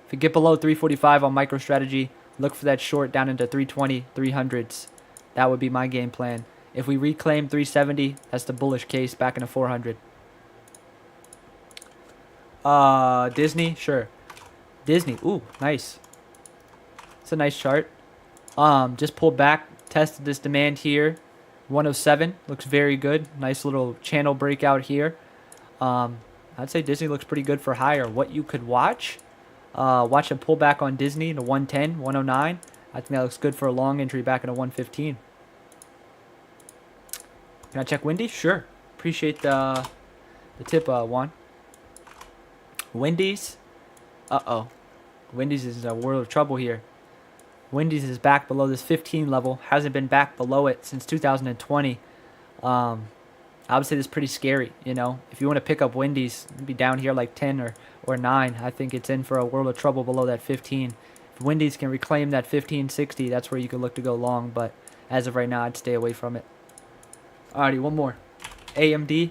If you get below 345 on MicroStrategy, look for that short down into 320, 300s. That would be my game plan. If we reclaim 370, that's the bullish case back into 400. Disney, sure. Disney, ooh, nice. It's a nice chart. Just pulled back, tested this demand here. 107 looks very good. Nice little channel breakout here. I'd say Disney looks pretty good for higher. What you could watch, watch a pullback on Disney to 110, 109. I think that looks good for a long entry back into 115. Can I check Wendy's? Sure. Appreciate the tip, Juan. Wendy's. Uh-oh. Wendy's is in a world of trouble here. Wendy's is back below this 15 level. Hasn't been back below it since 2020. Obviously, this is pretty scary, you know. If you want to pick up Wendy's, be down here like 10 or 9. I think it's in for a world of trouble below that 15. If Wendy's can reclaim that 1560, that's where you could look to go long. But as of right now, I'd stay away from it. Alrighty, one more. AMD.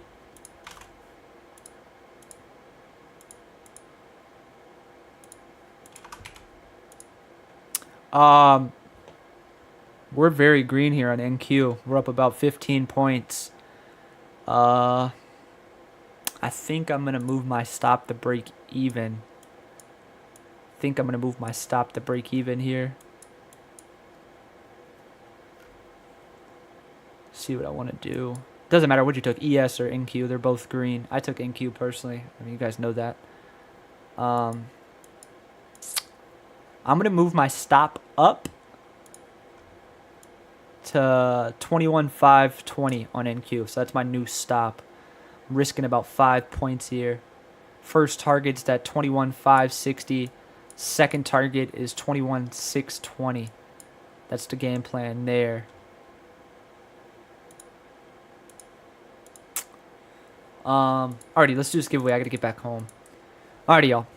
We're very green here on NQ. We're up about 15 points. I think I'm going to move my stop to break even. Here. See what I want to do. Doesn't matter what you took, ES or NQ. They're both green. I took NQ personally. I mean, you guys know that. I'm going to move my stop up to 21,520 on NQ. So that's my new stop. I'm risking about 5 points here. First target's at 21,560. Second target is 21,620. That's the game plan there. Alrighty, let's do this giveaway. I gotta get back home. Alrighty, y'all.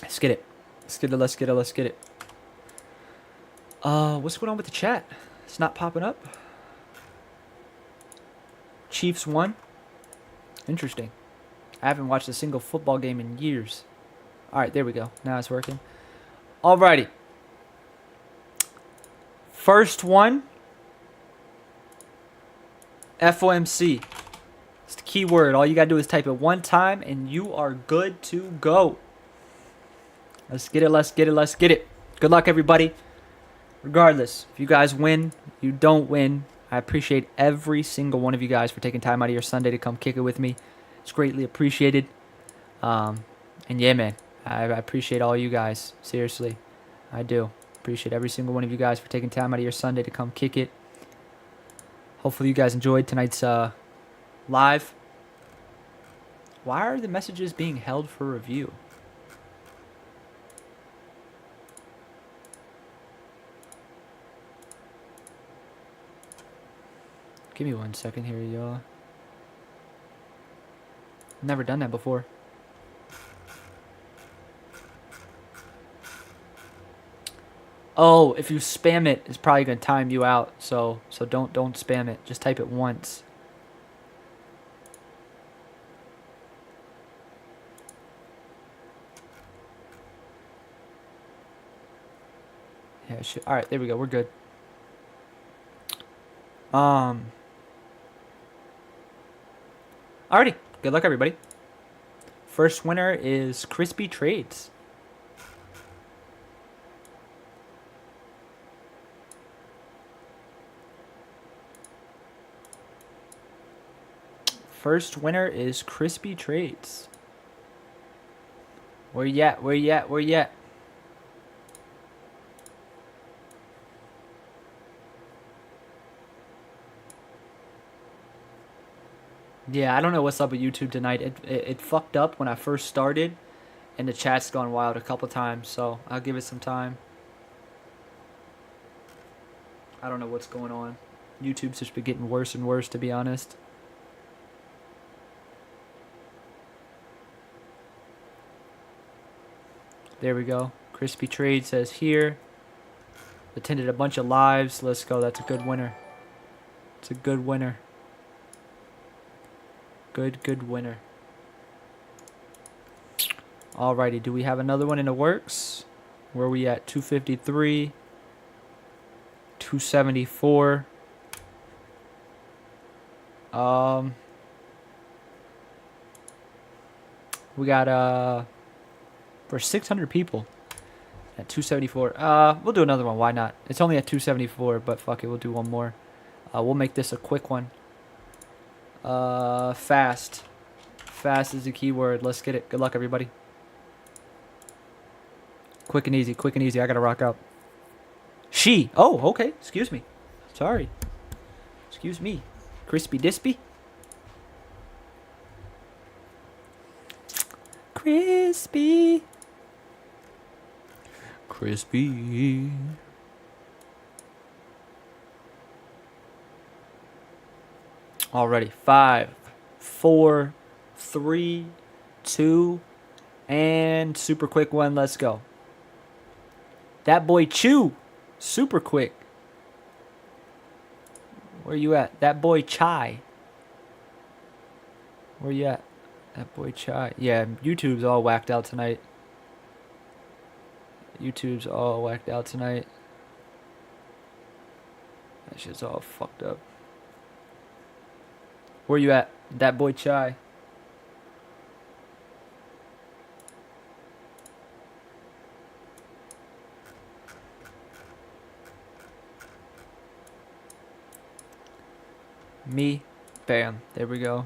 Let's get it. Let's get it. Let's get it. Let's get it. What's going on with the chat? It's not popping up. Chiefs won. Interesting. I haven't watched a single football game in years. Alright, there we go. Now it's working. Alrighty. First one. FOMC. It's the key word. All you gotta do is type it one time and you are good to go. Let's get it. Let's get it. Let's get it. Good luck, everybody. Regardless, if you guys win, you don't win, I appreciate every single one of you guys for taking time out of your Sunday to come kick it with me. It's greatly appreciated. And yeah, man, I appreciate all you guys. Seriously, I do. Appreciate every single one of you guys for taking time out of your Sunday to come kick it. Hopefully you guys enjoyed tonight's live. Why are the messages being held for review? Give me 1 second here, y'all. Never done that before. Oh, if you spam it, it's probably gonna time you out. So don't spam it. Just type it once. Yeah, all right, there we go. We're good. Alrighty, good luck, everybody. First winner is Crispy Trades. First winner is Crispy Trades. Where you at? Where you at? Where you at? Yeah, I don't know what's up with YouTube tonight. It fucked up when I first started, and the chat's gone wild a couple times, so I'll give it some time. I don't know what's going on. YouTube's just been getting worse and worse, to be honest. There we go. Crispy Trade says here. Attended a bunch of lives. Let's go. That's a good winner. It's a good winner. Good winner. Alrighty, do we have another one in the works? Where are we at? 253. 274. We got for 600 people at 274. We'll do another one. Why not? It's only at 274, but fuck it, we'll do one more. We'll make this a quick one. Fast. Fast is the key word. Let's get it. Good luck, everybody. Quick and easy. Quick and easy. I gotta rock out. She. Oh, okay. Excuse me. Sorry. Excuse me. Crispy Dispy. Crispy. Crispy. Already. 5, 4, 3, 2, and super quick one. Let's go. That boy Chew. Super quick. Where you at? That boy Chai. Where you at? That boy Chai. Yeah, YouTube's all whacked out tonight. YouTube's all whacked out tonight. That shit's all fucked up. Where you at? That boy Chai. Me. Bam. There we go.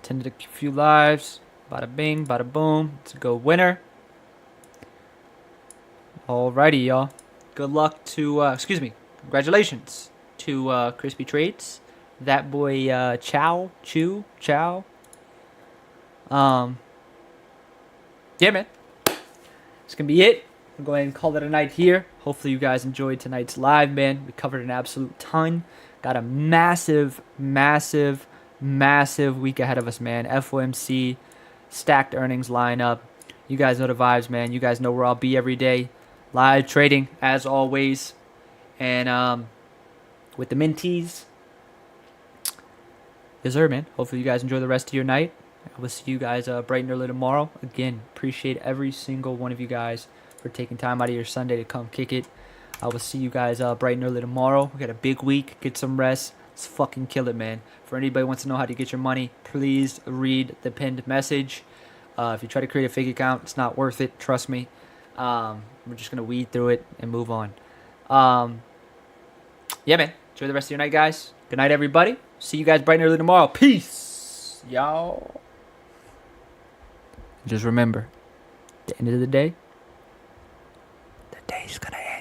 Attended a few lives. Bada bing, bada boom. It's a go winner. Alrighty, y'all. Good luck to, excuse me. Congratulations to Crispy Trades. that boy Chow. Yeah, man. It's going to be it. I'm going to go ahead and call it a night here. Hopefully you guys enjoyed tonight's live, man. We covered an absolute ton. Got a massive week ahead of us, man. FOMC, stacked earnings lineup. You guys know the vibes, man. You guys know where I'll be every day. Live trading, as always. And with the minties. Yes, sir, man. Hopefully you guys enjoy the rest of your night. I will see you guys bright and early tomorrow. Again, appreciate every single one of you guys for taking time out of your Sunday to come kick it. I will see you guys bright and early tomorrow. We got a big week. Get some rest. Let's fucking kill it, man. For anybody who wants to know how to get your money, please read the pinned message. If you try to create a fake account, it's not worth it. Trust me. We're just going to weed through it and move on. Yeah, man. Enjoy the rest of your night, guys. Good night, everybody. See you guys bright and early tomorrow. Peace, y'all. Just remember, at the end of the day's gonna end.